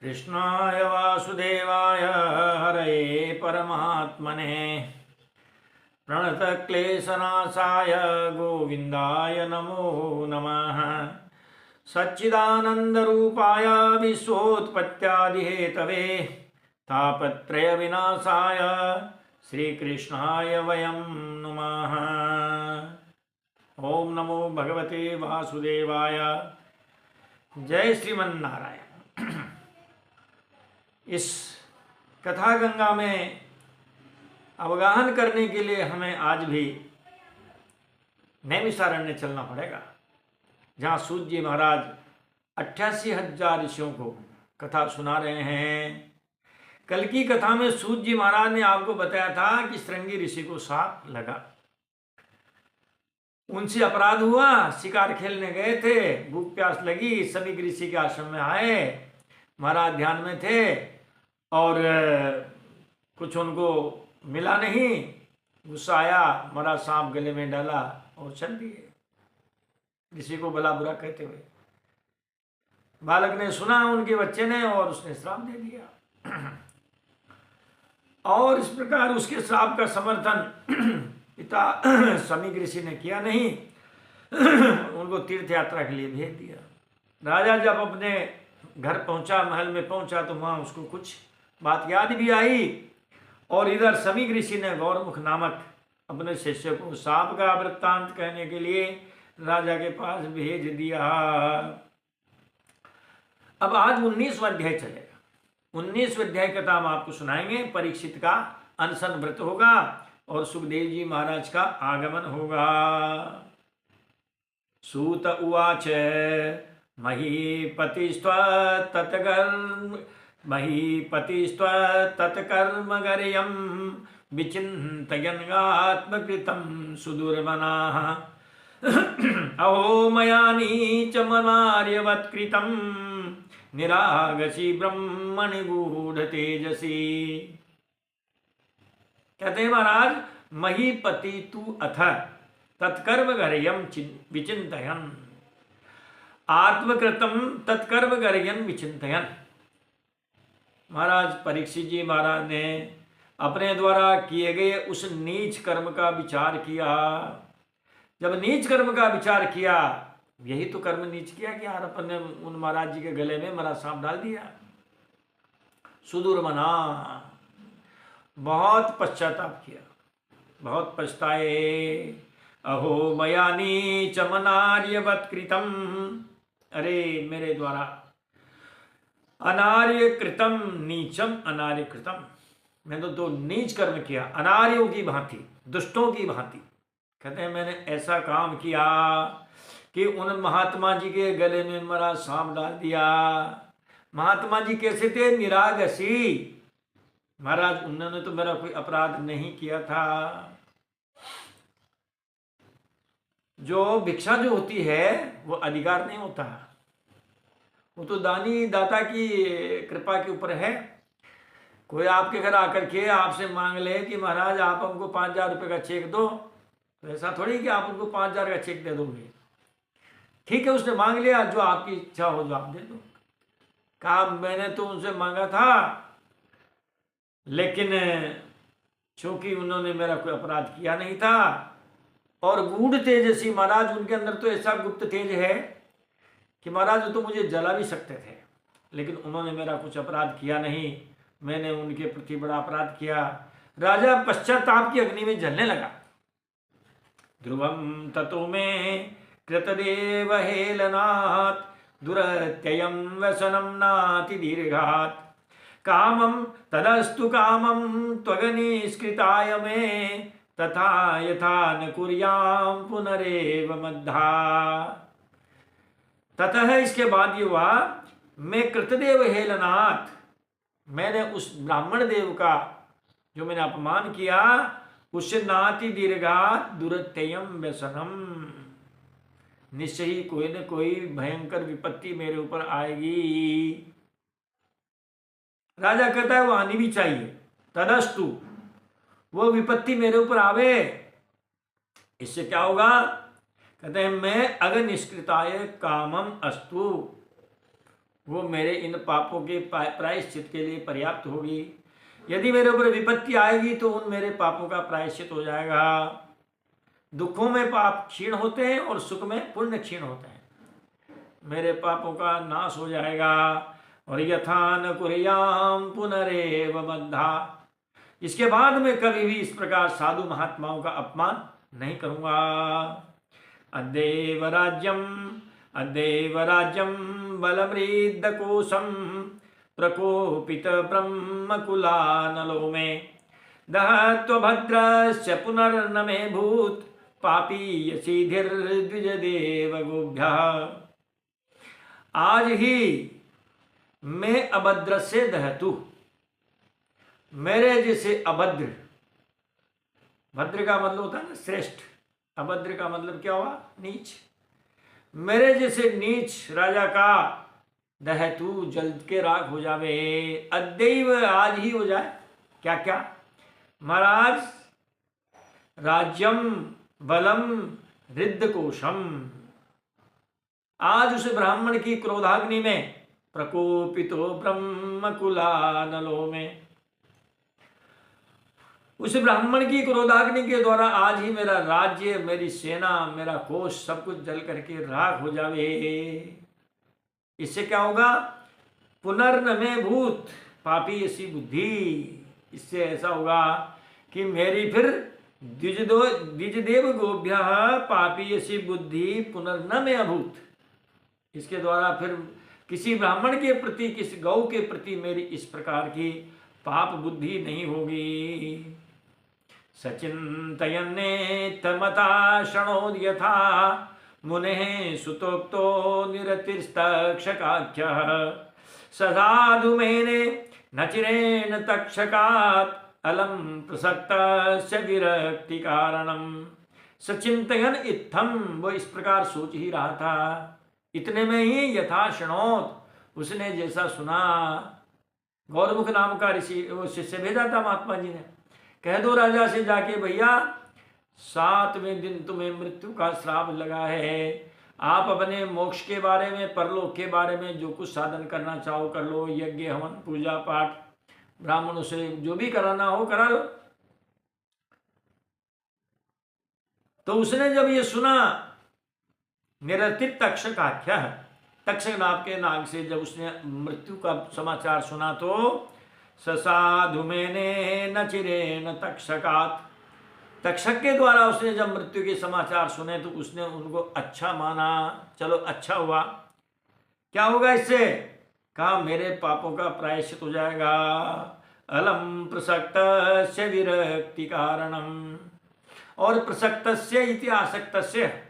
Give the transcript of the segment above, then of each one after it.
कृष्णाय वासुदेवाय हरये परमात्मने प्रणतक्लेशनाशाय गोविन्दाय नमो नमः। सच्चिदानन्दरूपाय विश्वोत्पत्त्यादिहेतवे तापत्रयविनाशाय श्रीकृष्णाय वयं नमः। ओम नमो भगवते वासुदेवाय। जय श्रीमन्नारायण। इस कथा गंगा में अवगाहन करने के लिए हमें आज भी नैमिषारण्य चलना पड़ेगा, जहाँ सूत जी महाराज 88,000 ऋषियों को कथा सुना रहे हैं। कल की कथा में सूत जी महाराज ने आपको बताया था कि श्रृंगी ऋषि को साप लगा, उनसे अपराध हुआ, शिकार खेलने गए थे, भूख प्यास लगी, सभी ऋषि के आश्रम में आए, महाराज ध्यान में थे और कुछ उनको मिला नहीं, गुस्सा आया, मरा सांप गले में डाला और चल दिए, ऋषि को भला बुरा कहते हुए। बालक ने सुना, उनके बच्चे ने, और उसने श्राप दे दिया। और इस प्रकार उसके श्राप का समर्थन पिता समीक ऋषि ने किया नहीं, उनको तीर्थ यात्रा के लिए भेज दिया। राजा जब अपने घर पहुंचा, महल में पहुंचा, तो वहां उसको कुछ बात याद भी आई, और इधर समीक ऋषि ने गौरमुख नामक अपने शिष्य को सांप का वृत्तांत कहने के लिए राजा के पास भेज दिया। अब आज 19वां अध्याय चलेगा। 19वें अध्याय कथा हम आपको सुनाएंगे। परीक्षित का अनशन व्रत होगा और सुखदेव जी महाराज का आगमन होगा। सूत उवाच महीपतिस्त्वत्तत्कर्मगर्यं विचिन्तयन्गात्मकृतं सुदुर्मनाः। अहो मया नीचमनार्यवत्कृतं निरागसी ब्रह्मणि गूढ़तेजसी। कहते हैं महाराज, महीपति तु अथ तत्कर्मगर्यं विचिन्तयन् आत्मकृतम तत्कर्मगर्यं विचिन्तयन्। महाराज परीक्षित जी महाराज ने अपने द्वारा किए गए उस नीच कर्म का विचार किया। जब नीच कर्म का विचार किया, यही तो कर्म नीच किया कि यार अपन ने उन महाराज जी के गले में मरा सांप डाल दिया। सुदुर्मना, बहुत पश्चाताप किया, बहुत पछताए। अहो मया नीचमनार्यवत्कृतं, अरे मेरे द्वारा अनार्य कृतम, नीचम अनार्य कृतम, मैंने तो नीच कर्म किया, अनार्यों की भांति, दुष्टों की भांति। कहते हैं मैंने ऐसा काम किया कि उन महात्मा जी के गले में मरा सांप डाल दिया। महात्मा जी कैसे थे? निरागसी। महाराज उन्होंने तो मेरा कोई अपराध नहीं किया था। जो भिक्षा जो होती है वो अधिकार नहीं होता, वो तो दानी दाता की कृपा के ऊपर है। कोई आपके घर आकर के आपसे मांग ले कि महाराज आप हमको 5,000 रुपये का चेक दो, तो ऐसा थोड़ी कि आप उनको 5,000 का चेक दे दोगे। ठीक है, उसने मांग लिया, जो आपकी इच्छा हो जो आप दे दो। कहा मैंने तो उनसे मांगा था, लेकिन चूंकि उन्होंने मेरा कोई अपराध किया नहीं था, और गूढ़ तेजसी, महाराज उनके अंदर तो ऐसा गुप्त तेज है कि महाराज तो मुझे जला भी सकते थे, लेकिन उन्होंने मेरा कुछ अपराध किया नहीं, मैंने उनके प्रति बड़ा अपराध किया। राजा पश्चाताप की अग्नि में जलने लगा। ध्रुवम ततो में कृतदेव हेलनात् दुरत्ययं व्यसनं नाति दीर्घात् कामं तदस्तु कामं त्वगनिष्कृताय मे तथा यथा न कुर्यां पुनरेव मद्धा। ततः इसके बाद ये हुआ, मैं कृतदेव हेलनाथ, मैंने उस ब्राह्मण देव का जो मैंने अपमान किया, उससे नाति दीर्घात दुरत्ययम व्यसनम, निश्चय ही कोई न कोई भयंकर विपत्ति मेरे ऊपर आएगी। राजा कहता है वो आनी भी चाहिए, तदस्तु, वो विपत्ति मेरे ऊपर आवे, इससे क्या होगा? कहते हैं मैं अगर निष्कृताय कामम अस्तु, वो मेरे इन पापों के प्रायश्चित के लिए पर्याप्त होगी। यदि मेरे ऊपर विपत्ति आएगी तो उन मेरे पापों का प्रायश्चित हो जाएगा। दुखों में पाप क्षीण होते हैं और सुख में पुण्य क्षीण होते हैं। मेरे पापों का नाश हो जाएगा। और यथा न कुर्याम पुनरेव बद्धा, इसके बाद मैं कभी भी इस प्रकार साधु महात्माओं का अपमान नहीं करूंगा। अद्यैव राज्यम बलमृद्धकोशं प्रकोपित ब्रह्मकुलानलो मे दहत्वभद्रस्य पुनर्न मे भूत पापीयसीधिर्द्विजदेव गोभ्यः। आज ही मैं अभद्र से दहतु, मेरे जैसे अभद्र, भद्र का मतलब होता है ना श्रेष्ठ, अभद्र का मतलब क्या हुआ? नीच। मेरे जैसे नीच राजा का दहतु जल्द के राख हो जावे। अद्यैव आज ही हो जाए। क्या क्या महाराज? राज्यम बलम रिद्धकोशम, आज उस ब्राह्मण की क्रोधाग्नि में प्रकोपितो ब्रह्मकुलानलो में, उस ब्राह्मण की क्रोधाग्नि के द्वारा आज ही मेरा राज्य, मेरी सेना, मेरा कोष सब कुछ जल करके राख हो जावे। इससे क्या होगा? पुनर्न में भूत पापी ऐसी बुद्धि, इससे ऐसा होगा कि मेरी फिर द्विजदेव गोभ्य पापी ऐसी बुद्धि पुनर्न में अभूत, इसके द्वारा फिर किसी ब्राह्मण के प्रति, किसी गौ के प्रति मेरी इस प्रकार की पाप बुद्धि नहीं होगी। सचिंतयन्नेत्तमता शृणोद यथा मुनेः सुतोक्तो निरतिस्तक्षकाख्यः ससाधु मेने न चिरेण तक्षकात् अलम प्रसक्तस्य विरक्ति कारणम। सचिंतयन इत्थम, वो इस प्रकार सोच ही रहा था। इतने में ही यथा शृणोत, उसने जैसा सुना, गौरमुख नाम का ऋषि वो शिष्य भेजा था महात्मा जी ने, कह दो राजा से जाके, भैया 7वें दिन तुम्हें मृत्यु का श्राप लगा है। आप अपने मोक्ष के बारे में, परलोक के बारे में जो कुछ साधन करना चाहो कर लो, यज्ञ हवन पूजा पाठ ब्राह्मणों से जो भी कराना हो करा लो। तो उसने जब ये सुना, निरतित तक्षक आख्या है, तक्षक नाम के नाग से जब उसने मृत्यु का समाचार सुना तो ससाधु मेने न चिरेण तक्षकात, तक्षक के द्वारा उसने जब मृत्यु के समाचार सुने तो उसने उनको अच्छा माना। चलो अच्छा हुआ, क्या होगा इससे? कहा मेरे पापों का प्रायश्चित हो जाएगा। अलम प्रसक्तस्य विरक्ति कारणम, और प्रसक्तस्य इति आसक्तस्य,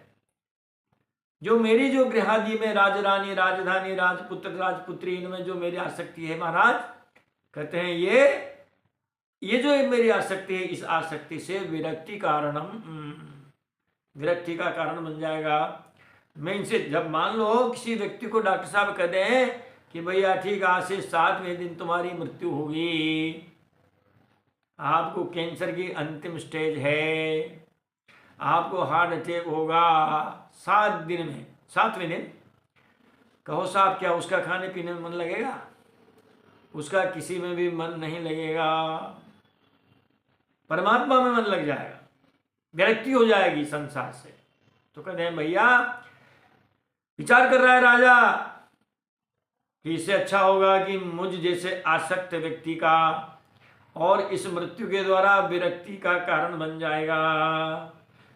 जो मेरी जो गृहादि में राजरानी, राजधानी, राजपुत्र, राजपुत्री, इनमें जो मेरी आसक्ति है महाराज, कहते हैं ये जो मेरी आसक्ति है, इस आसक्ति से विरक्ति कारणम, विरक्ति का कारण बन जाएगा। मैं इनसे, जब मान लो किसी व्यक्ति को डॉक्टर साहब कह दें कि भैया ठीक आज से 7वें दिन तुम्हारी मृत्यु होगी, आपको कैंसर की अंतिम स्टेज है, आपको हार्ट अटैक होगा 7 दिन में, 7वें दिन, कहो साहब क्या उसका खाने पीने में मन लगेगा? उसका किसी में भी मन नहीं लगेगा, परमात्मा में मन लग जाएगा, विरक्ति हो जाएगी संसार से। तो कहते हैं भैया, विचार कर रहा है राजा कि इससे अच्छा होगा कि मुझ जैसे आसक्त व्यक्ति का और इस मृत्यु के द्वारा विरक्ति का कारण बन जाएगा।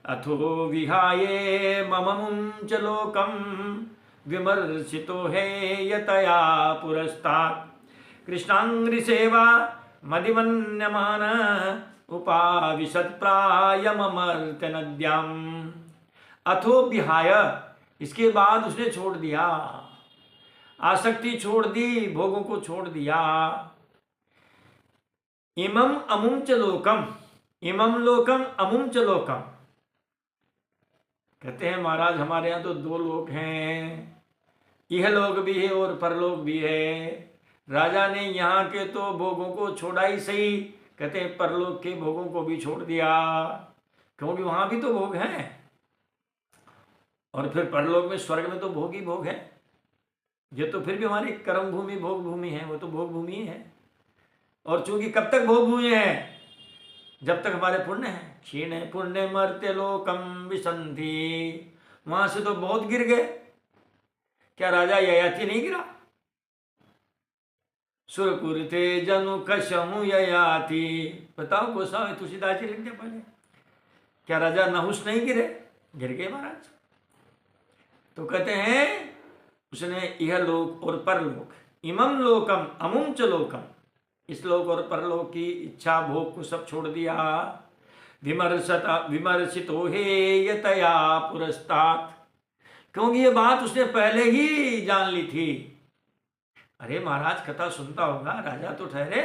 अथो विहाये मममुं च लोकम विमर्शितो है यतया पुरस्तात् कृष्णांग्रि सेवा मदिमन्यमान उपाविशत् प्रायमर्त्य नद्याम। अथो विहाय, इसके बाद उसने छोड़ दिया, आसक्ति छोड़ दी, भोगों को छोड़ दिया। इमम अमुम च लोकम, इमम लोकम अमुम च लोकम, कहते हैं महाराज हमारे यहाँ तो 2 लोक हैं, यह लोक भी है और परलोक भी है। राजा ने यहाँ के तो भोगों को छोड़ा ही सही, कहते हैं परलोक के भोगों को भी छोड़ दिया, क्योंकि वहां भी तो भोग हैं, और फिर परलोक में, स्वर्ग में तो भोग ही भोग है। ये तो फिर भी हमारी कर्म भूमि भोग भूमि है, वो तो भोग भूमि ही है। और चूंकि कब तक भोग भूमि है? जब तक हमारे पुण्य है। क्षीण पुण्य मर्त्य लोकम विसंधि, वहां से तो बहुत गिर गए। क्या राजा ययाति नहीं गिरा? सुरकुरते जनु कशमु ययाति, बताओ गोस्वामी तुलसीदास जी लिखते पहले। क्या राजा नहुस नहीं गिरे? गिर गए महाराज। तो कहते हैं उसने यह लोक और परलोक, इमम लोकम अमुम च लोकम, इस लोक और परलोक की इच्छा भोग को सब छोड़ दिया। विमर्शितो हेयतया पुरस्तात्, क्योंकि ये बात उसने पहले ही जान ली थी। अरे महाराज कथा सुनता होगा, राजा तो ठहरे,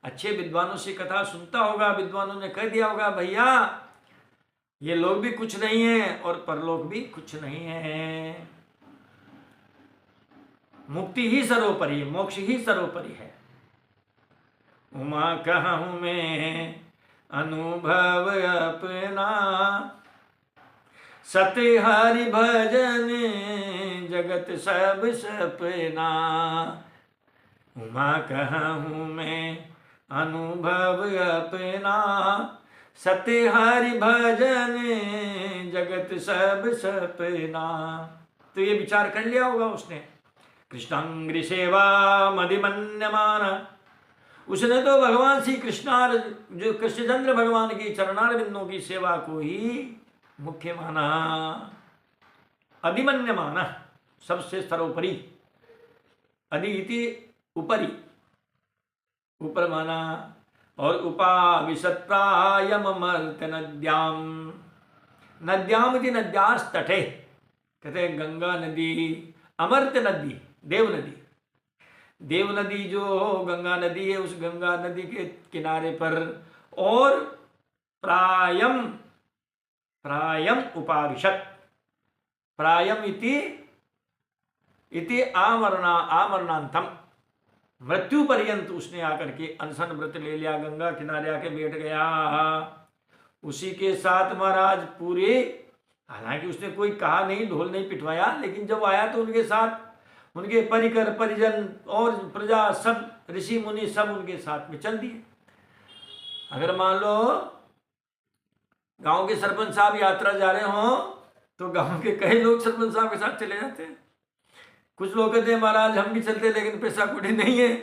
अच्छे विद्वानों से कथा सुनता होगा, विद्वानों ने कह दिया होगा भैया ये लोग भी कुछ नहीं है और परलोक भी कुछ नहीं है, मुक्ति ही सर्वोपरि, मोक्ष ही सर्वोपरि है। उमा कहूँ मैं अनुभव अपना, सत्य हरि भजन जगत सब सपना। उमा कहूँ मैं अनुभव अपना, सत्य हरि भजन जगत सब सपना। तो ये विचार कर लिया होगा उसने। कृष्णांग्रि सेवा मदिमन्यमान, उसने तो भगवान श्री कृष्णार जो कृष्णचंद्र भगवान की चरणार बिंदों की सेवा को ही मुख्य माना, अधिमन्य माना, सबसे सर्वोपरि, अधि इति ऊपरी, ऊपर माना। और उपाविशत्प्रायम अमर्त्य नद्याम, नद्याम इति नद्यास तटे, कहते हैं गंगा नदी, अमर्त्य नदी देव नदी, देव नदी जो गंगा नदी है, उस गंगा नदी के किनारे पर। और प्रायम, प्रायम उपाविशत, प्रायम इति आमरणांतम, मृत्यु पर्यंत उसने आकर के अनशन व्रत ले लिया, गंगा किनारे आके बैठ गया। उसी के साथ महाराज पूरे, हालांकि उसने कोई कहा नहीं, ढोल नहीं पिटवाया, लेकिन जब आया तो उनके साथ उनके परिकर परिजन और प्रजा सब, ऋषि मुनि सब उनके साथ में चल दिए। अगर मान लो गांव के सरपंच साहब यात्रा जा रहे हों तो गांव के कई लोग सरपंच साहब के साथ चले जाते हैं। कुछ लोग कहते हैं महाराज हम भी चलते लेकिन पैसा कौड़ी नहीं है,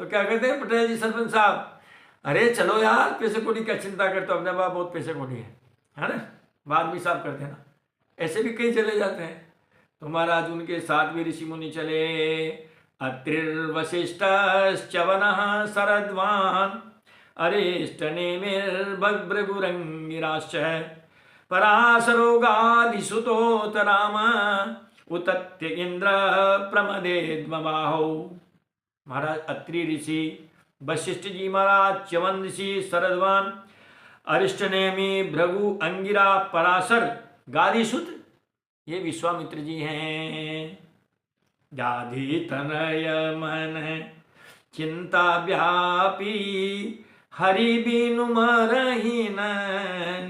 तो क्या कहते हैं पटेल जी सरपंच साहब, अरे चलो यार पैसे कौड़ी क्या चिंता करते हो, अपने पास बहुत पैसे कौड़ी है ना, बाद में साफ कर देना। ऐसे भी कई चले जाते हैं। तो महाराज उनके साथ भी ऋषि मुनि चले। अत्रिर्वशिष्ठश्च वनः शरद्वान्, अरिष्टनेमिर्भृगुरङ्गिराश्च, पराशरोगादिसुतोत राम, उतत्य इंद्र प्रमदेद्मबाहो। महाराज अत्रि ऋषि, वशिष्ठ जी महाराज, च्यवन ऋषि, शरद्वान, अरिष्टनेमि, भृगु, अंगिरा, पराशर, गादिसुत, ये विश्वामित्र जी हैं। जाधि तनय मन चिंता व्यापी, हरि बिनु मरहिन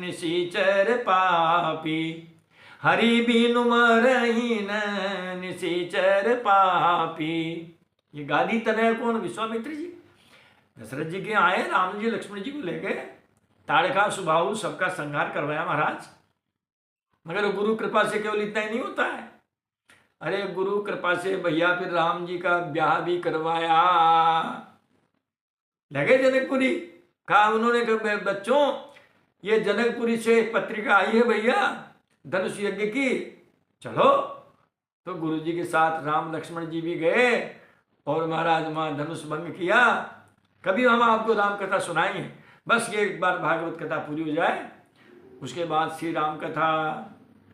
निशिचर पापी, हरि बिनु मरहिन निशिचर पापी। ये गादी तनय कौन? विश्वामित्र जी। दशरथ जी के आए, राम जी लक्ष्मण जी को ले गए, ताड़का सुबाहु सबका संहार करवाया महाराज। मगर गुरु कृपा से केवल इतना ही नहीं होता है। अरे गुरु कृपा से भैया फिर राम जी का ब्याह भी करवाया। लगे जनकपुरी, कहा उन्होंने कहा बच्चों ये जनकपुरी से पत्रिका आई है भैया धनुष यज्ञ की, चलो। तो गुरु जी के साथ राम लक्ष्मण जी भी गए और महाराज वहां धनुष भंग किया। कभी हम आपको राम कथा सुनाएंगे, बस ये एक बार भागवत कथा पूरी हो जाए, उसके बाद श्री राम कथा,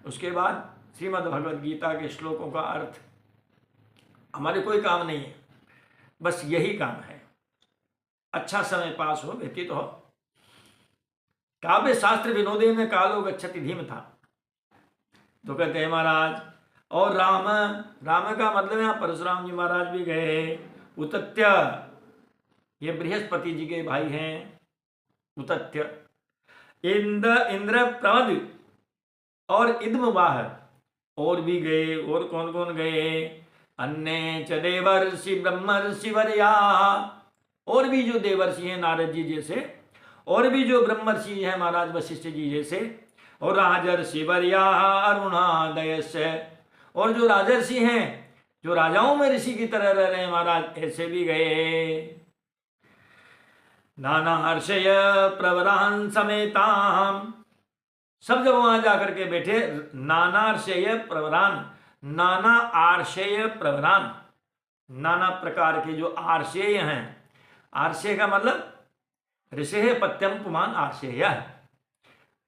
उसके बाद श्रीमद् भगवद गीता के श्लोकों का अर्थ। हमारे कोई काम नहीं है, बस यही काम है, अच्छा समय पास हो, व्यतीत हो। काव्य शास्त्र विनोदे में कालो गच्छति धीम था। तो कहते हैं महाराज, और राम, राम का मतलब यहाँ परशुराम जी महाराज भी गए। उतत्य, ये बृहस्पति जी के भाई हैं उतत्य। इंद्र प्रमद और इद्मवाह और भी गए। और कौन कौन गए? अन्य च देवर्षि ब्रह्मर्षि वर्या, और भी जो देवर्षि हैं नारद जी जैसे, और भी जो ब्रह्मर्षि हैं महाराज वशिष्ठ जी जैसे, और राजर्षि वर्या अरुणादय से, और जो राजर्षि हैं जो राजाओं में ऋषि की तरह रह रहे हैं महाराज, ऐसे भी गए। नाना हर्षय प्रवरान समेताम, सब जब वहां जाकर के बैठे, नानार्षय प्रवरान, नाना आर्षेय प्रवरान, नाना प्रकार के जो आर्षेय हैं, आर्षेय का मतलब ऋषि पत्यम पुमान आर्षेय,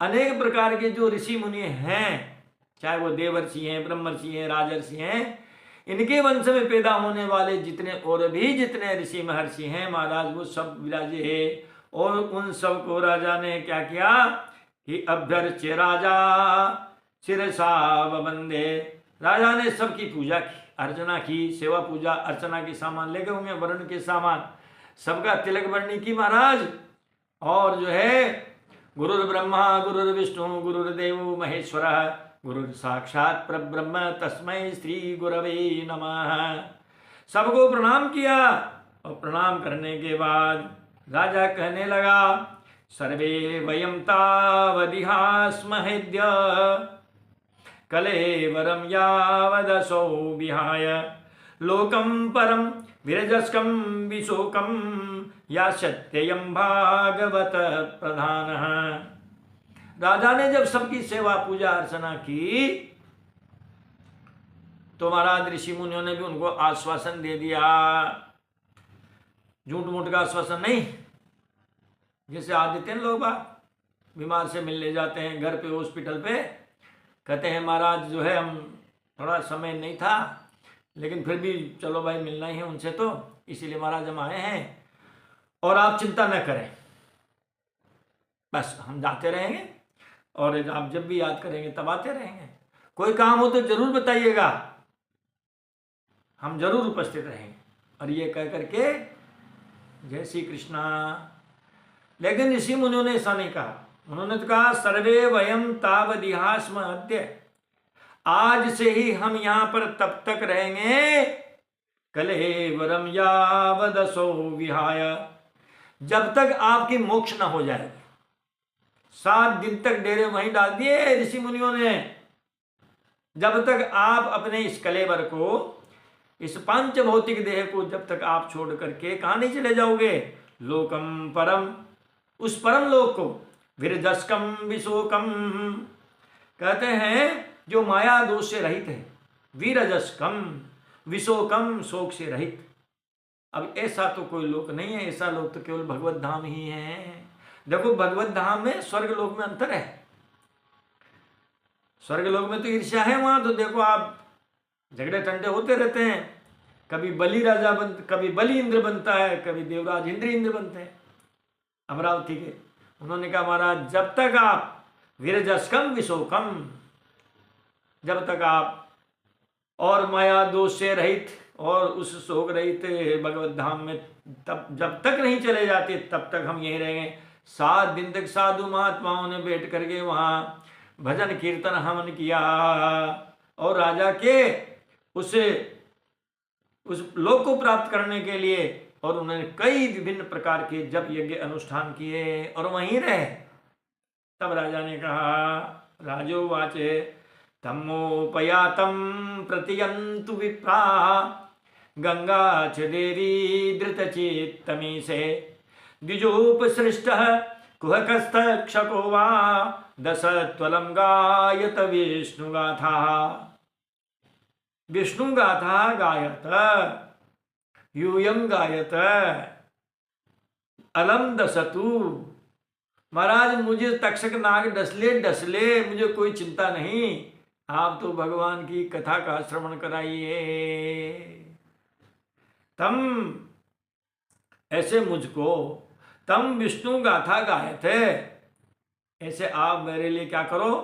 अनेक प्रकार के जो ऋषि मुनि हैं, चाहे वो देवर्षि हैं, ब्रह्मर्षि हैं, राजर्षि हैं, इनके वंश में पैदा होने वाले जितने और भी जितने ऋषि महर्षि हैं महाराज, वो सब विराजे हैं। और उन सब को राजा ने क्या किया कि अभ्यर्च्य राजा शिरसा वंदे, राजा ने सबकी पूजा की, अर्चना की, सेवा पूजा अर्चना के सामान लेके होंगे, वर्ण के सामान, सबका तिलक बरनी की महाराज। और जो है गुरुर्ब्रह्मा गुरुर्विष्णु गुरुर्देवो महेश्वर गुरुर साक्षात परब्रह्म तस्मै श्री गुरवे नमः, सबको प्रणाम किया। और प्रणाम करने के बाद राजा कहने लगा, सर्वे वयम तावदिहास्महेद्य कलेवरम यावदसो विहाय लोकम परम विरजस्कम विशोकम या सत्ययम भागवत प्रधान। राजा ने जब सबकी सेवा पूजा अर्चना की तो महाराज ऋषि मुनियों ने भी उनको आश्वासन दे दिया, झूठ मूठ का आश्वासन नहीं, जैसे आ देते हैं लोग बीमार से मिलने जाते हैं घर पे, हॉस्पिटल पे, कहते हैं महाराज जो है हम थोड़ा समय नहीं था लेकिन फिर भी चलो भाई मिलना ही है उनसे, तो इसीलिए महाराज हम आए हैं और आप चिंता न करें, बस हम जाते रहेंगे और आप जब भी याद करेंगे तब आते रहेंगे, कोई काम हो तो जरूर बताइएगा, हम जरूर उपस्थित रहेंगे। और ये कह करके जय श्री कृष्णा। लेकिन ऋषि मुनियों ने ऐसा नहीं कहा, उन्होंने तो कहा सर्वे वयम तावदिहास्म अद्य, आज से ही हम यहां पर तब तक रहेंगे, कलेवरम यावदसो विहाय, जब तक आपकी मोक्ष ना हो जाए। 7 दिन तक डेरे वहीं डाल दिए ऋषि मुनियों ने, जब तक आप अपने इस कलेवर को, इस पांच भौतिक देह को जब तक आप छोड़ करके कहां नहीं चले जाओगे, लोकम परम, उस परम लोक को, विरजस्कम विशोकम, कहते हैं जो माया दोष से रहित है, वीरजस्कम विशोकम, शोक से रहित। अब ऐसा तो कोई लोक नहीं है, ऐसा लोक तो केवल भगवत धाम ही है। देखो भगवत धाम में स्वर्ग लोक में अंतर है, स्वर्ग लोक में तो ईर्ष्या है, वहां तो देखो आप झगड़े टंडे होते रहते हैं, कभी बलि राजा कभी बलि इंद्र बनता है, कभी देवराज इंद्र बनते हैं अमरावती के। उन्होंने कहा महाराज जब तक आप वीरजस्कम विशोकम, जब तक आप और माया दोष से रहित और उस शोक रहित भगवत धाम में तब जब तक नहीं चले जाते तब तक हम यहीं रहेंगे। 7 दिन तक साधु महात्माओं ने बैठ करके वहां भजन कीर्तन हवन किया और राजा के उस लोक को प्राप्त करने के लिए, और उन्होंने कई विभिन्न प्रकार के जप यज्ञ अनुष्ठान किए और वहीं रहे। तब राजा ने कहा, राजो वाचे तमोपयातम प्रतियंतु विप्रा गंगा च देवी धृतचित्तमी से द्विजोपसृष्ट कुहकस्थ क्षको वा दशत्वलम गायत विष्णुगाथा, विष्णुगाथा गायत यूयम गायत अलम दसतु। महाराज मुझे तक्षक नाग डसले मुझे कोई चिंता नहीं, आप तो भगवान की कथा का श्रवण कराइए। तम ऐसे मुझको, तम विष्णु गाथा गायत है, ऐसे आप मेरे लिए क्या करो,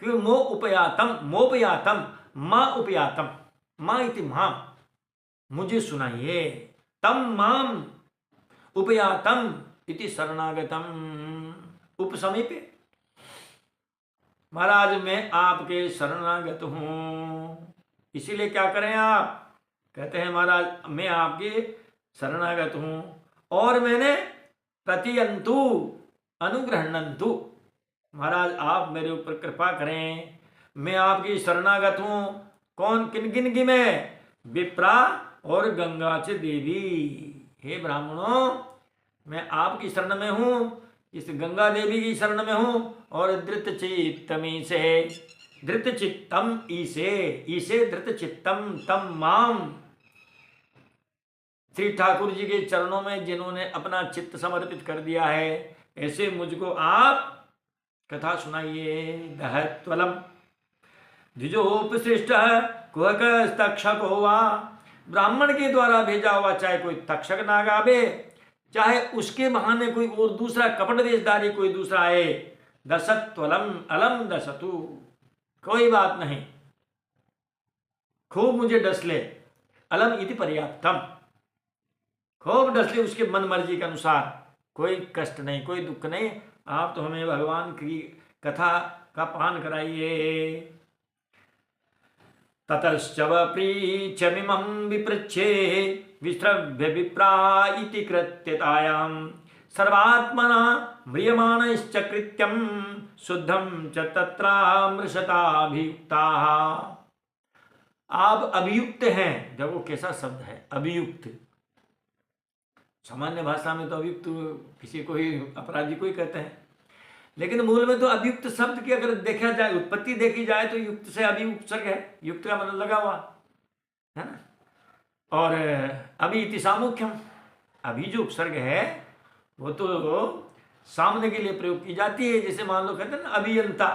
क्योंकि मो उपयातम, मोपयातम मां उपयातम, मां इति मां, मुझे सुनाइए। तम माम उपयातम इति शरणागतम, उपसमीपे, महाराज मैं आपके शरणागत हूं, इसीलिए क्या करें आप, कहते हैं महाराज मैं आपके शरणागत हूं और मैंने प्रतियंतु अनुग्रहणंतु, महाराज आप मेरे ऊपर कृपा करें, मैं आपकी शरणागत हूं। कौन, किन किन की? मैं विप्रा और गंगा से देवी। हे ब्राह्मणों, मैं आपकी शरण में हूं, इस गंगा देवी की शरण में हूं और धृतचित्तमी से, धृतचित्तम ईसे, ईसे धृतचित्तम तम माम, श्री ठाकुर जी के चरणों में जिन्होंने अपना चित्त समर्पित कर दिया है, ऐसे मुझको आप कथा सुनाइए। दहत्वलम द्विजोपशिष्ट कुहक तक्षक हुआ, ब्राह्मण के द्वारा भेजा हुआ चाहे कोई तक्षक नाग आवे, चाहे उसके बहाने कोई और दूसरा कपट वेशधारी कोई दूसरा आए, दशत्वलम अलम दशतु, कोई बात नहीं, खूब मुझे डस ले, अलम इति पर्याप्तम, खूब डस ले उसके मन मर्जी के अनुसार, कोई कष्ट नहीं, कोई दुख नहीं, आप तो हमें भगवान की कथा का पान कराइए। ततश्च प्रीच्यमिमं विपृच्छे विस्रभ्य विप्रा इति कृत्यतायां सर्वात्मना म्रियमाणश्च कृत्यं शुद्धं च तत्रामृषताभियुक्ताः। आप अभियुक्त हैं, देखो कैसा शब्द है अभियुक्त। सामान्य भाषा में तो अभियुक्त किसी को ही, अपराधी को ही कहते हैं, लेकिन मूल में तो अभियुक्त शब्द की अगर देखा जाए, उत्पत्ति देखी जाए तो युक्त से अभियुक्त उपसर्ग है, युक्त का मतलब लगा हुआ है ना। और अभी इति सामुख्यम, अभी जो उपसर्ग है वो तो सामने के लिए प्रयोग की जाती है। जैसे मान लो कहते हैं ना अभियंता,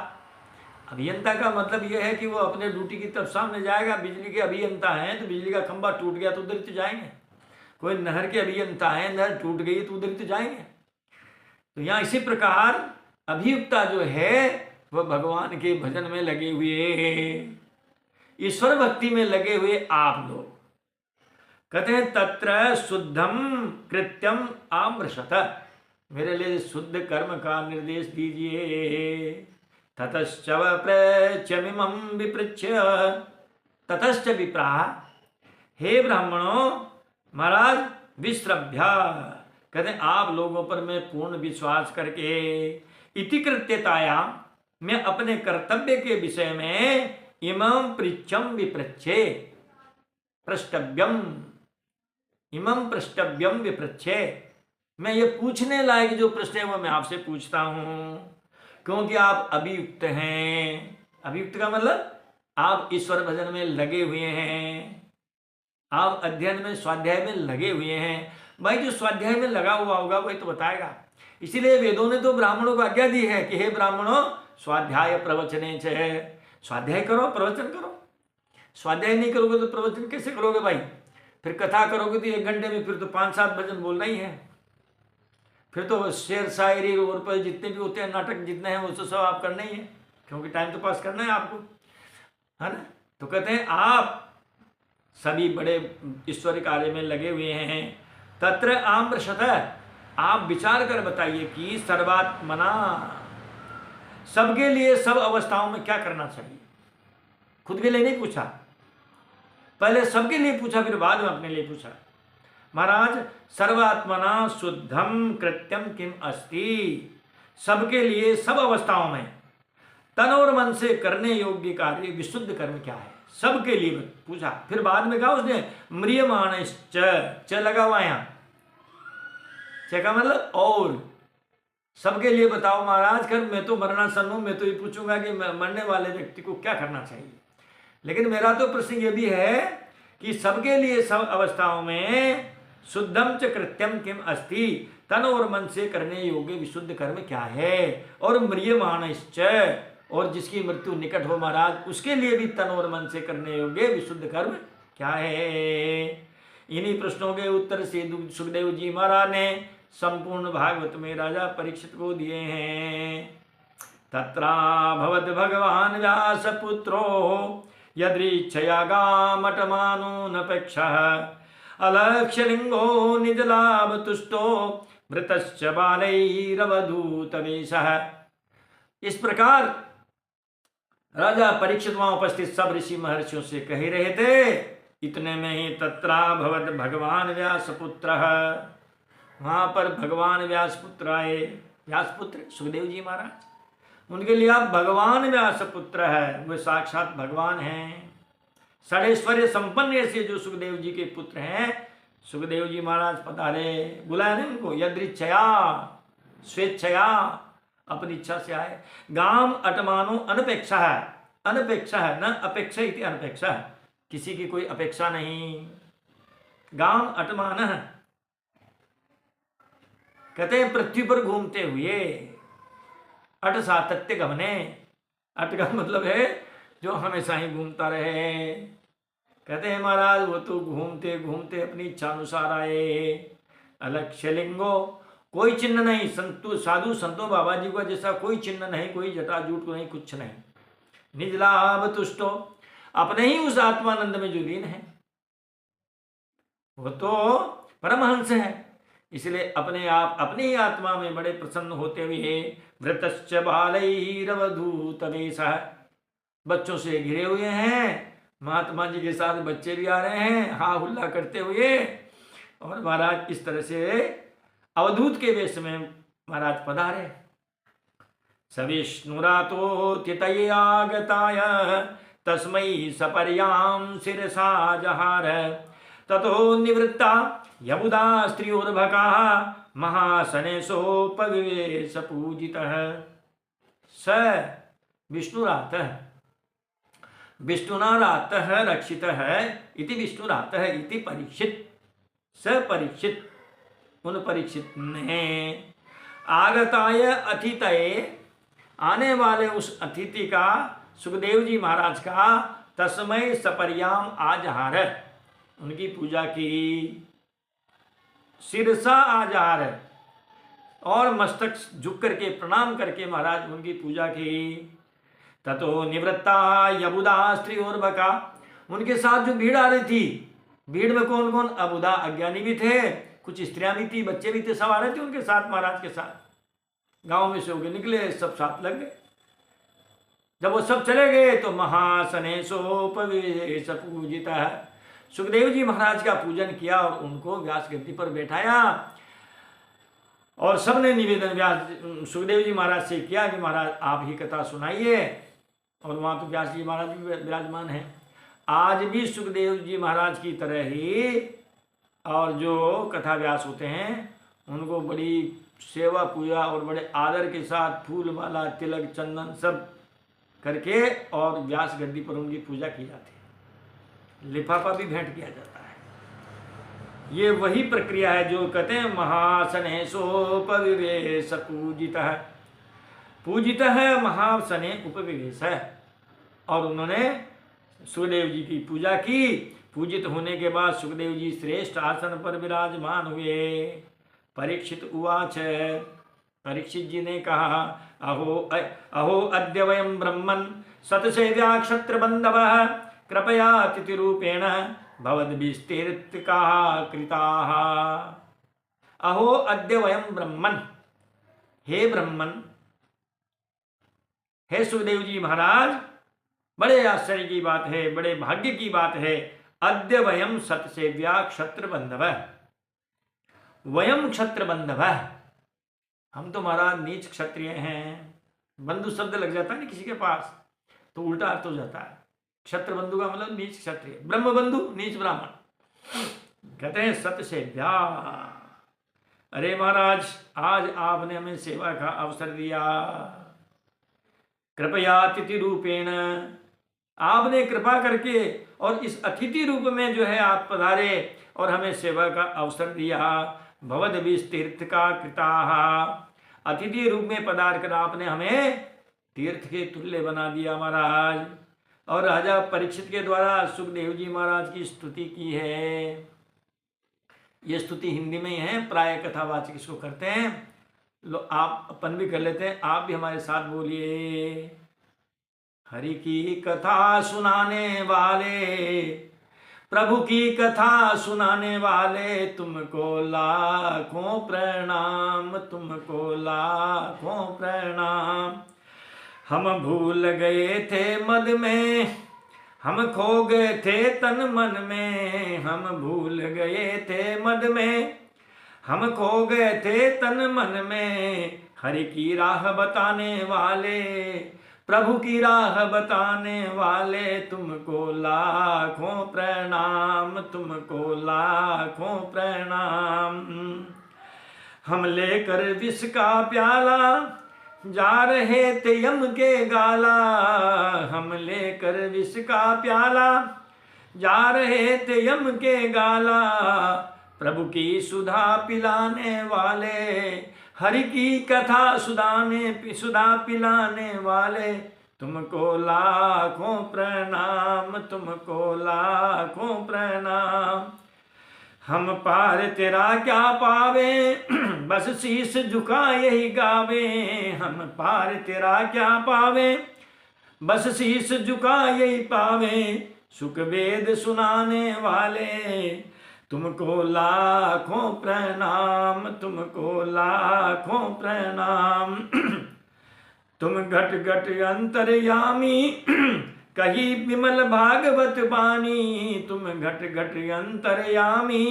अभियंता का मतलब यह है कि वो अपने ड्यूटी की तरफ सामने जाएगा। बिजली के अभियंता हैं तो बिजली का खंभा टूट गया तो उधर तो जाएंगे, कोई नहर के अभियंता है, नहर टूट गई तो उधर तो जाएंगे। तो यहाँ इसी प्रकार अभियुक्ता जो है वह भगवान के भजन में लगे हुए, ईश्वर भक्ति में लगे हुए आप लोग। कहते हैं तत्र शुद्धम कृत्यम आमृषत, मेरे लिए शुद्ध कर्म का निर्देश दीजिए। ततश्च प्रच्यमिमं विपृच्य, ततश्च विप्रा, हे ब्राह्मणों, महाराज विश्रभ्या, कहते हैं आप लोगों पर मैं पूर्ण विश्वास करके, इति कृत्यताया, मैं अपने कर्तव्य के विषय में, इमं पृच्छम विपृच्छे, प्रष्टव्यम, इमं प्रष्टव्यम विपृच्छे, मैं ये पूछने लायक जो प्रश्न है वो मैं आपसे पूछता हूं, क्योंकि आप अभियुक्त हैं। अभियुक्त का मतलब आप ईश्वर भजन में लगे हुए हैं, आप अध्ययन में स्वाध्याय में लगे हुए हैं। भाई जो स्वाध्याय में लगा हुआ होगा वही तो बताएगा। इसीलिए वेदों ने तो ब्राह्मणों को आज्ञा दी है कि हे ब्राह्मणों स्वाध्याय प्रवचने छे, स्वाध्याय करो प्रवचन करो। स्वाध्याय नहीं करोगे तो प्रवचन कैसे करोगे भाई? फिर कथा करोगे तो 1 घंटे में फिर तो 5-7 भजन बोलना ही है, फिर तो शेर शायरी और पर जितने भी होते हैं नाटक जितने हैं वो तो सब आप करना ही है, क्योंकि टाइम तो पास करना है आपको, है ना। तो कहते हैं आप सभी बड़े ईश्वरी कार्य में लगे हुए हैं। तत्र आम्रशत, आप विचार कर बताइए कि सर्वात्मना, सबके लिए सब अवस्थाओं में क्या करना चाहिए। खुद के लिए नहीं पूछा, पहले सबके लिए पूछा, फिर बाद में अपने लिए पूछा। महाराज सर्वात्मना शुद्धम कृत्यम किम अस्ति, सबके लिए सब अवस्थाओं में तन और मन से करने योग्य कार्य विशुद्ध कर्म क्या है, सबके लिए पूछा। फिर बाद में कहा उसने म्रियमाणश्च, च लगा हुआ यहां, च का मतलब और, सबके लिए बताओ महाराज। कर मैं तो मरणासन हूं, मैं तो ये पूछूंगा कि मरने वाले व्यक्ति को क्या करना चाहिए, लेकिन मेरा तो प्रश्न ये भी है कि सबके लिए सब अवस्थाओं में शुद्धम च कृत्यम किम अस्ति, तन और मन से करने योग्य विशुद्ध कर्म क्या है, और म्रियमाणश्च, और जिसकी मृत्यु निकट हो महाराज उसके लिए भी तन और मन से करने योग्य विशुद्ध कर्म क्या है। इन्हीं प्रश्नों के उत्तर से सुखदेव जी महाराज ने संपूर्ण भागवत में राजा परीक्षित को दिए हैं। तत्रा भवद भगवान व्यास पुत्रो यदृच्छया गामटमानोनपेक्षः अलक्ष्यलिंगो निजलाभ तुष्टो मृतश्च बालैरवधूतवेशः। इस प्रकार राजा परीक्षित वहां उपस्थित सब ऋषि महर्षियों से कह रहे थे इतने में ही तत्राभवत भगवान व्यासपुत्र, वहां पर भगवान व्यासपुत्र आए। व्यासपुत्र सुखदेव जी महाराज, उनके लिए आप भगवान व्यासपुत्र है, वे साक्षात भगवान हैं। षडेश्वर्य संपन्न ऐसे जो सुखदेव जी के पुत्र हैं, सुखदेव जी महाराज पधारे। बुलाया नहीं उनको, यदृच्छया स्वेच्छया, अपनी इच्छा से आए। गाम अटमानो अनपेक्षा है, अनपेक्षा है, न अपेक्षा इति अनपेक्षा है, किसी की कोई अपेक्षा नहीं। गाम अटमान है, कहते हैं पृथ्वी पर घूमते हुए। अट सातत्य गमने, अट का मतलब है जो हमेशा ही घूमता रहे। कहते हैं महाराज वो तो घूमते घूमते अपनी इच्छा अनुसार आए। अलक्ष्य लिंगो, कोई चिन्ह नहीं। संतु साधु संतों बाबा जी का जैसा कोई चिन्ह नहीं, कोई जटाजूट को नहीं, कुछ नहीं। निज लाभ तुष्टो, अपने ही उस आत्मानंद में जो लीन है, वो तो परमहंस है, इसलिए अपने आप अपनी ही आत्मा में बड़े प्रसन्न होते हुए वृतश्च बालैरवधूत वेशः, बच्चों से घिरे हुए हैं। महात्मा जी के साथ बच्चे भी आ रहे हैं हा हुल्ला करते हुए, और महाराज इस तरह से अवधूत के वेश में महाराज पधारे। सविष्णुरातो तितये आगताय तस्मै सपर्यां शिरसा जहार, ततो निवृत्ता यमुदा स्त्रियोर्भका महासनेशोपविवेश पूजितः। स विष्णुरातः, विष्णुना रातः रक्षितः इति विष्णुरातः इति परीक्षित। स परीक्षित, उन परीक्षित ने आगताय अतिथये, आने वाले उस अतिथि का, सुखदेव जी महाराज का, तस्मै सपर्याम आजहार, उनकी पूजा की। शिरसा आजहार, और मस्तक झुक करके प्रणाम करके महाराज उनकी पूजा की। ततो निवृत्ता यबुदा स्त्रियोर्भका, उनके साथ जो भीड़ आ रही थी, भीड़ में कौन कौन? अबुदा अज्ञानी भी थे, कुछ स्त्रियां भी थी, बच्चे भी थे, सब आ रहे थे उनके साथ महाराज के साथ। गांव में से होके निकले, सब साथ लग गए। जब वो सब चले गए तो महासनेशोपवेश पूजिता है, सुखदेव जी महाराज का पूजन किया और उनको व्यास गद्दी पर बैठाया। और सबने निवेदन व्यास सुखदेव जी महाराज से किया कि महाराज आप ही कथा सुनाइए। और वहाँ तो व्यास जी महाराज भी विराजमान हैं। आज भी सुखदेव जी महाराज की तरह ही और जो कथा व्यास होते हैं उनको बड़ी सेवा पूजा और बड़े आदर के साथ फूल माला तिलक चंदन सब करके और व्यास गद्दी पर उनकी पूजा की जाती है। लिफाफा भी भेंट किया जाता है। ये वही प्रक्रिया है जो कहते हैं महासनेशोपविवेश पूजितः, पूजितः महासने उपविवेश है। और उन्होंने सुखदेव जी की पूजा की। पूजित होने के बाद सुखदेव जी श्रेष्ठ आसन पर विराजमान हुए। परीक्षित उवाच, परीक्षित जी ने कहा, अहो अद्य वयं ब्रह्मन् सतसेव्या क्षत्र बंधवः कृपया अतिथि रूपेण भवद्भिस्तीर्थकाः कृताः। अहो अद्य वयं ब्रह्मन्, हे ब्रह्मन्, हे सुखदेव जी महाराज, बड़े आश्चर्य की बात है, बड़े भाग्य की बात है। अद्य वयम सतसेव्या क्षत्र बंधवः, वयम क्षत्र बंधवः, हम तो महाराज नीच क्षत्रिय हैं। बंधु शब्द लग जाता है ना किसी के पास तो उल्टा अर्थ हो जाता है। क्षत्र बंधु का मतलब नीच क्षत्रिय, ब्रह्म बंधु नीच ब्राह्मण। कहते हैं सतसेव्या, अरे महाराज आज आपने हमें सेवा का अवसर दिया। कृपया अतिथि रूपेण, आपने कृपा करके और इस अतिथि रूप में जो है आप पधारे और हमें सेवा का अवसर दिया। भवद्भिस्तीर्थ का कृताः, अतिथि रूप में पधार कर आपने हमें तीर्थ के तुल्य बना दिया महाराज। और राजा परीक्षित के द्वारा सुखदेव जी महाराज की स्तुति की है। ये स्तुति हिंदी में ही है, प्राय कथावाचक इसको करते हैं। लो आप अपन भी कर लेते हैं, आप भी हमारे साथ बोलिए। हरि की कथा सुनाने वाले, प्रभु की कथा सुनाने वाले, तुमको लाखों प्रणाम, तुमको लाखों प्रणाम। हम भूल गए थे मद में हम खो गए थे तन मन में, हम भूल गए थे मद में। हम खो गए थे तन मन में, हरि की राह बताने वाले, प्रभु की राह बताने वाले, तुमको लाखों प्रणाम, तुमको लाखों प्रणाम। हम लेकर विष का प्याला जा रहे थे यम के गाला, हम लेकर विष का प्याला जा रहे थे यम के गाला। प्रभु की सुधा पिलाने वाले, हरि की कथा सुधा पिलाने वाले, तुमको लाखों प्रणाम, तुमको लाखों प्रणाम। हम पार तेरा क्या पावे, बस शीश झुका यही गावे। हम पार तेरा क्या पावे, बस शीश झुका यही पावे। सुख वेद सुनाने वाले, तुमको लाखों प्रणाम, तुमको लाखों प्रणाम। तुम घट घट अंतर्यामी, कही विमल भागवत बानी। तुम घट घट अंतर्यामी,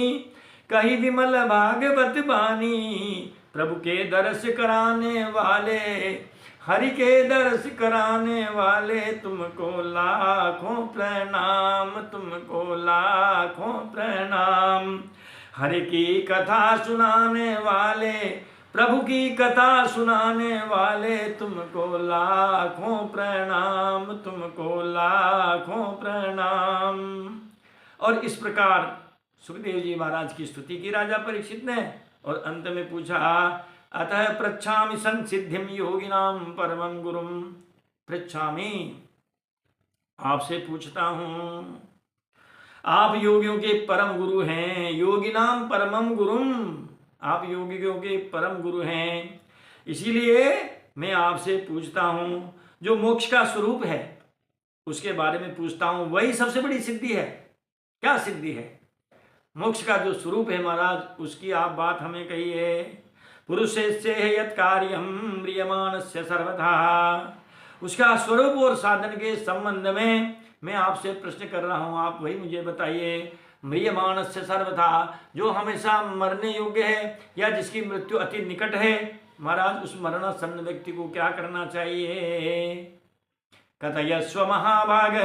कही विमल भागवत बानी। प्रभु के दर्श कराने वाले, हरि के दर्श कराने वाले, तुमको लाखों प्रणाम, तुमको लाखों प्रणाम। हरि की कथा सुनाने वाले, प्रभु की कथा सुनाने वाले, तुमको लाखों प्रणाम, तुमको लाखों प्रणाम। और इस प्रकार सुखदेव जी महाराज की स्तुति की राजा परीक्षित ने, और अंत में पूछा, अतः पृच्छामि संसिद्धिम योगिनाम परमं गुरुम। पृच्छामि, आपसे पूछता हूं, आप योगियों के परम गुरु हैं। योगिनाम परमं गुरुम, आप योगियों के परम गुरु हैं, इसीलिए मैं आपसे पूछता हूं, जो मोक्ष का स्वरूप है उसके बारे में पूछता हूं। वही सबसे बड़ी सिद्धि है। क्या सिद्धि है? मोक्ष का जो स्वरूप है महाराज, उसकी आप बात हमें कहिए। पुरुषस्य यत् कार्यम म्रियमाणस्य सर्वथा, उसका स्वरूप और साधन के संबंध में मैं आपसे प्रश्न कर रहा हूं, आप वही मुझे बताइए। म्रियमाणस्य सर्वथा, जो हमेशा मरने योग्य है या जिसकी मृत्यु अति निकट है, महाराज उस मरणासन्न व्यक्ति को क्या करना चाहिए? कथयस्व महाभाग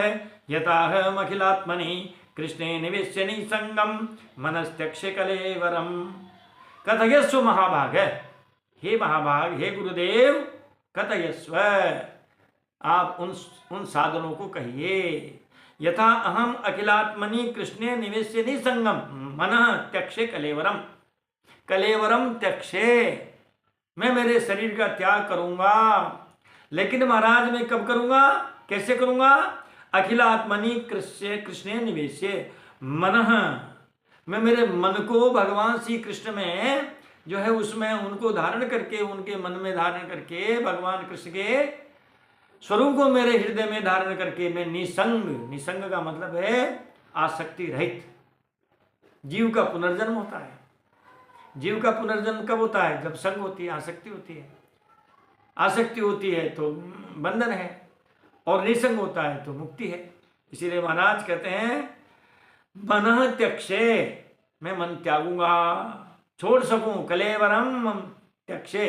यताहम अखिलात्मनि कृष्णे निवेश्य निसंगम मनस्त्यक्ष कलेवरम। कथयस्व महाभाग, हे महाभाग, हे गुरुदेव, कथयस्व, आप उन साधनों को कहिए। यथा अहम अखिलात्मनि कृष्णे निवेश्य निसंगम मनः त्यक्षे कलेवरम। कलेवरम त्यक्षे, मैं मेरे शरीर का त्याग करूंगा, लेकिन महाराज मैं कब करूंगा, कैसे करूंगा? अखिलात्मनि कृष्णे निवेश्य मनः, मैं मेरे मन को भगवान श्री कृष्ण में जो है उसमें उनको धारण करके, उनके मन में धारण करके, भगवान कृष्ण के स्वरूप को मेरे हृदय में धारण करके मैं निसंग, निसंग का मतलब है आसक्ति रहित। जीव का पुनर्जन्म होता है। जीव का पुनर्जन्म कब होता है? जब संग होती है, आसक्ति होती है। आसक्ति होती है तो बंधन है, और निसंग होता है तो मुक्ति है। इसीलिए महाराज कहते हैं मनः त्यक्षे, मैं मन त्यागूंगा, छोड़ सकूं, कलेवरम त्यक्षे।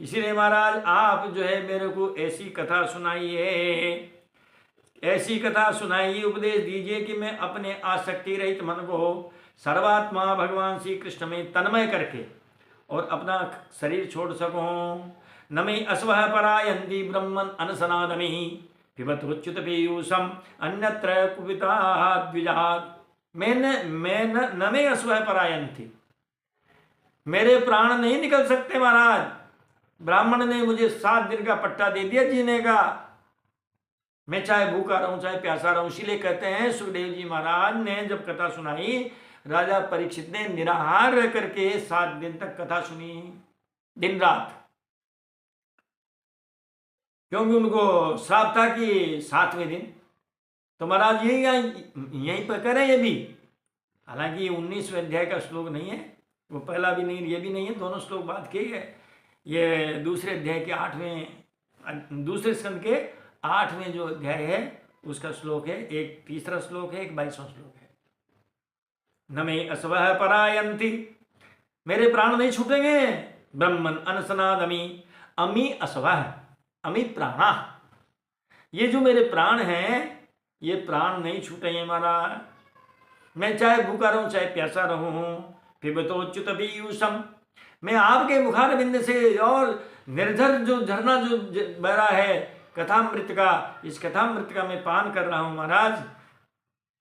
इसीलिए महाराज आप जो है मेरे को ऐसी कथा सुनाइए, ऐसी कथा सुनाइए, उपदेश दीजिए कि मैं अपने आसक्ति रहित मन को सर्वात्मा भगवान श्री कृष्ण में तन्मय करके और अपना शरीर छोड़ सकूं। न मे अस्वः परायन्ति ब्रह्मन् अनसनादमि पिबतोच्युत पीयूषम अन्यत्र कुपिता द्विजात्। न मे अस्वः परायन्ति, मेरे प्राण नहीं निकल सकते महाराज। ब्राह्मण ने मुझे 7 दिन का पट्टा दे दिया जीने का, मैं चाहे भूखा रहूं चाहे प्यासा रहूं। इसीलिए कहते हैं सुखदेव जी महाराज ने जब कथा सुनाई, राजा परीक्षित ने निराहार रह करके 7 दिन तक कथा सुनी, दिन रात, क्योंकि उनको श्राप था कि 7वें दिन। तो महाराज यहीं पर करें ये भी, हालांकि 19वें अध्याय का श्लोक नहीं है, वो पहला भी नहीं, ये भी नहीं है, दोनों श्लोक बात किए है। ये दूसरे अध्याय के 8वें, दूसरे स्कंद के 8वें जो अध्याय है उसका श्लोक है, एक तीसरा श्लोक है, एक 22वां श्लोक है। न मे अस्वः परायन्ति, मेरे प्राण नहीं छूटेंगे। ब्रह्मन अनसनादमि, अमी अस्वः, अमी प्राणा, ये जो मेरे प्राण हैं ये प्राण नहीं छूटेंगे महाराज। मैं चाहे भूखा रहूं चाहे प्यासा रहूं, पिबतोच्युत पीयूषम, मैं आपके मुखार बिंद से और निर्झर जो झरना जो बह रहा है कथामृत का, इस कथामृत का मैं पान कर रहा हूं महाराज।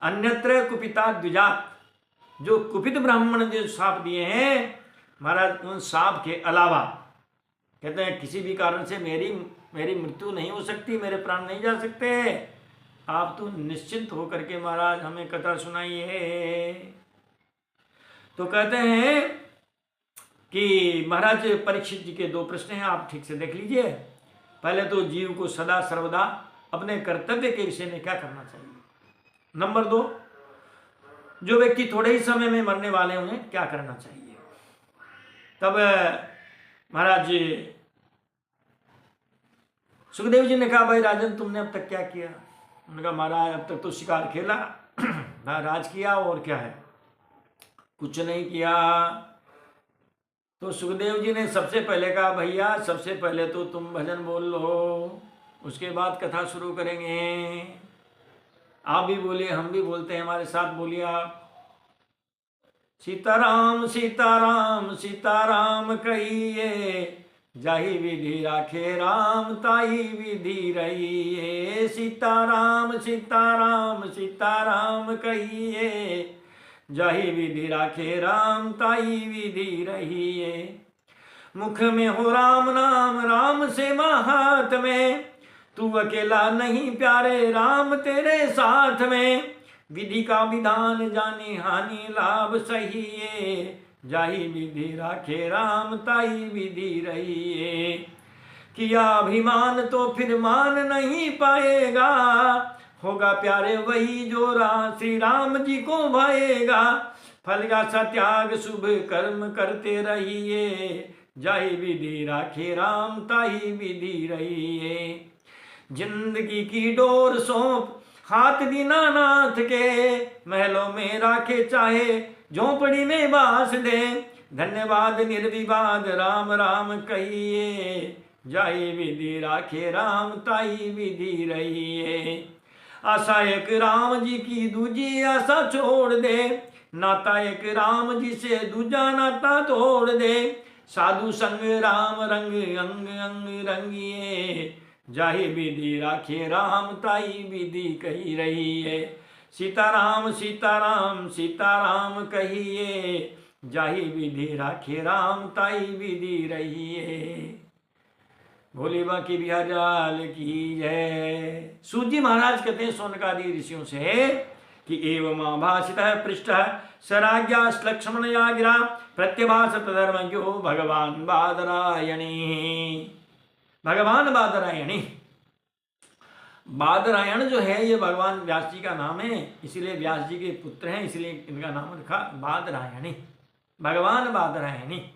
अन्यत्र कुपिता द्विजात, जो कुपित ब्राह्मण जो साप दिए हैं महाराज, उन साप के अलावा कहते हैं किसी भी कारण से मेरी मृत्यु नहीं हो सकती, मेरे प्राण नहीं जा सकते। आप तो निश्चिंत होकर के महाराज हमें कथा सुनाइए। तो कहते हैं कि महाराज परीक्षित जी के 2 प्रश्न हैं, आप ठीक से देख लीजिए। पहले तो जीव को सदा सर्वदा अपने कर्तव्य के विषय में क्या करना चाहिए। नंबर 2, जो व्यक्ति थोड़े ही समय में मरने वाले उन्हें क्या करना चाहिए। तब महाराज सुखदेव जी ने कहा, भाई राजन तुमने अब तक क्या किया। उन्होंने कहा महाराज अब तक तो शिकार खेला, राज किया, और क्या है, कुछ नहीं किया। तो सुखदेव जी ने सबसे पहले कहा, भैया सबसे पहले तो तुम भजन बोल लो, उसके बाद कथा शुरू करेंगे। आप भी बोलिए, हम भी बोलते हैं, हमारे साथ बोलिए आप। सीताराम सीताराम सीताराम कहिए, जाहि विधि राखे राम ताई विधि रहिए। सीताराम सीताराम सीताराम कहिए, जाहि विधि राखे राम ताई विधि रहिए। मुख में हो राम नाम, राम से हाथ में, तू अकेला नहीं प्यारे राम तेरे साथ में। विधि का विधान जाने हानि लाभ सहिए, जाहि विधि राखे राम ताई विधि रहिए। किया अभिमान तो फिर मान नहीं पाएगा, होगा प्यारे वही जो श्री राम जी को भाएगा। फल का सत्याग शुभ कर्म करते रहिए, जाहि विधि राखे राम ताई विधि रहिए। जिंदगी की डोर सौंप हाथ दीनानाथ के, महलों में राखे चाहे झोंपड़ी में बास दे। धन्यवाद निर्विवाद राम राम कहिए, जाहि विधि राखे राम ताई विधि रहिए। आशा एक राम जी की दूजी आशा छोड़ दे, नाता एक राम जी से दूजा नाता तोड़ दे। साधु संग राम रंग अंग अंग रंगिए, जाहि विधि राखे राम ताई विधि कही रही है। सीताराम सीताराम सीताराम कहिए, जाहि विधि राखे राम ताई विधि रही है। भोले बाकी बिहार लाल की जय। सूत जी महाराज कहते हैं सौनकादि ऋषियों से कि एवं भाषितः पृष्ठः सराज्ञा लक्ष्मण या गिरा, प्रत्यभाषत धर्मज्ञो भगवान बादरायणी। भगवान बादरायणी, बादरायण जो है ये भगवान व्यास जी का नाम है, इसीलिए व्यास जी के पुत्र हैं, इसलिए इनका नाम रखा बादरायणी, भगवान बादरायणी।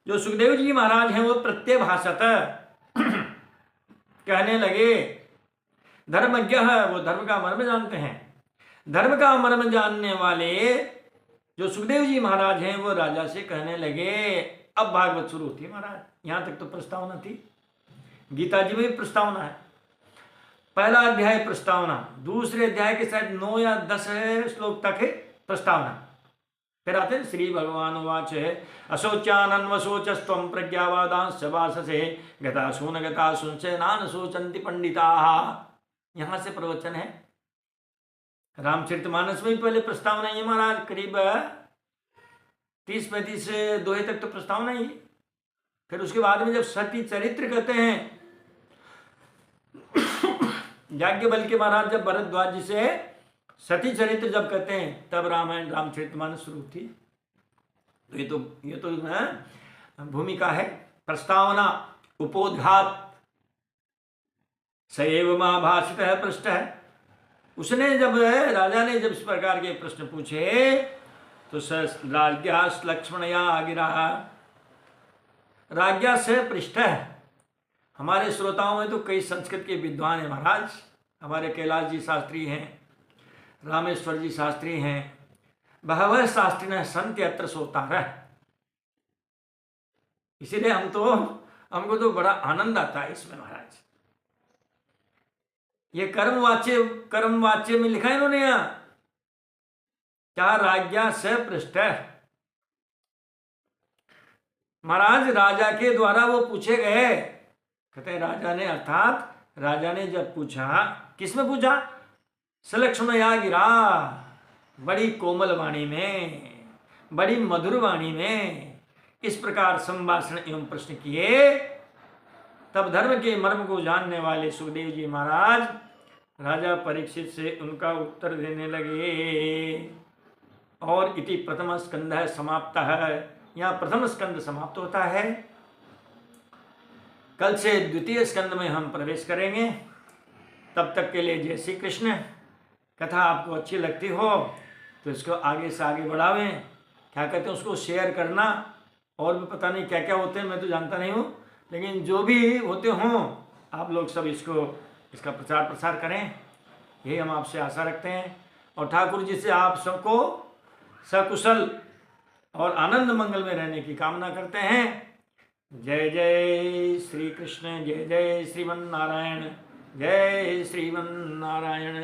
जो सुखदेव जी महाराज हैं वो प्रत्यभाषत कहने लगे, धर्मज्ञ है, वो धर्म का मर्म जानते हैं। धर्म का मर्म जानने वाले जो सुखदेव जी महाराज हैं वो राजा से कहने लगे। अब भागवत शुरू होती है महाराज, यहां तक तो प्रस्तावना थी, गीता जी में प्रस्तावना है। पहला अध्याय प्रस्तावना, दूसरे अध्याय के शायद 9 या 10 श्लोक तक है प्रस्तावना। फिर आते हैं श्री भगवान वाच अशोच्यानन्वशोचस्त्वं प्रज्ञावादांश्च वाससे गतासून गतासूंश्च नान शोचन्ति पंडिताः। यहां से प्रवचन है। रामचरितमानस में पहले प्रस्तावना है महाराज, करीब 30-35 दोहे तक तो प्रस्तावना ही। फिर उसके बाद में जब सती चरित्र कहते हैं, याज्ञवल्क्य के महाराज जब भरद्वाज जी से सती चरित्र जब कहते हैं तब रामायण रामचरितमानस शुरू थी। तो ये तो भूमिका है, प्रस्तावना, उपोद्घात। सएव मां भाषित है पृष्ठ है। उसने जब राजा ने जब इस प्रकार के प्रश्न पूछे तो राज्ञा लक्ष्मण या गिरा, राज्ञा से पृष्ठ है, हमारे श्रोताओं में तो कई संस्कृत के विद्वान हैं महाराज। हमारे कैलाश जी शास्त्री हैं, रामेश्वर जी शास्त्री हैं, बहवः शास्त्रिणः सन्ति अत्र श्रोतारः। इसीलिए हमको तो बड़ा आनंद आता है इसमें महाराज। ये कर्म वाच्य में लिखा है इन्होंने यहां, क्या राज्ञा से पृष्ठ। महाराज राजा के द्वारा वो पूछे गए, कहते हैं राजा ने, अर्थात राजा ने जब पूछा, किसमें पूछा? सलक्ष्मया गिरा, बड़ी कोमल वाणी में, बड़ी मधुर वाणी में इस प्रकार संभाषण एवं प्रश्न किए। तब धर्म के मर्म को जानने वाले सुखदेव जी महाराज राजा परीक्षित से उनका उत्तर देने लगे। और इति प्रथम स्कंध समाप्त है, यहाँ प्रथम स्कंद समाप्त होता है। कल से द्वितीय स्कंद में हम प्रवेश करेंगे। तब तक के लिए जय श्री कृष्ण। कथा आपको अच्छी लगती हो तो इसको आगे से आगे बढ़ावें। क्या कहते हैं उसको शेयर करना, और भी पता नहीं क्या क्या होते हैं, मैं तो जानता नहीं हूँ, लेकिन जो भी होते हों आप लोग सब इसका प्रचार प्रसार करें, यही हम आपसे आशा रखते हैं। और ठाकुर जी से आप सबको सकुशल और आनंद मंगल में रहने की कामना करते हैं। जय जय श्री कृष्ण, जय जय श्रीमन नारायण, जय श्रीमन नारायण।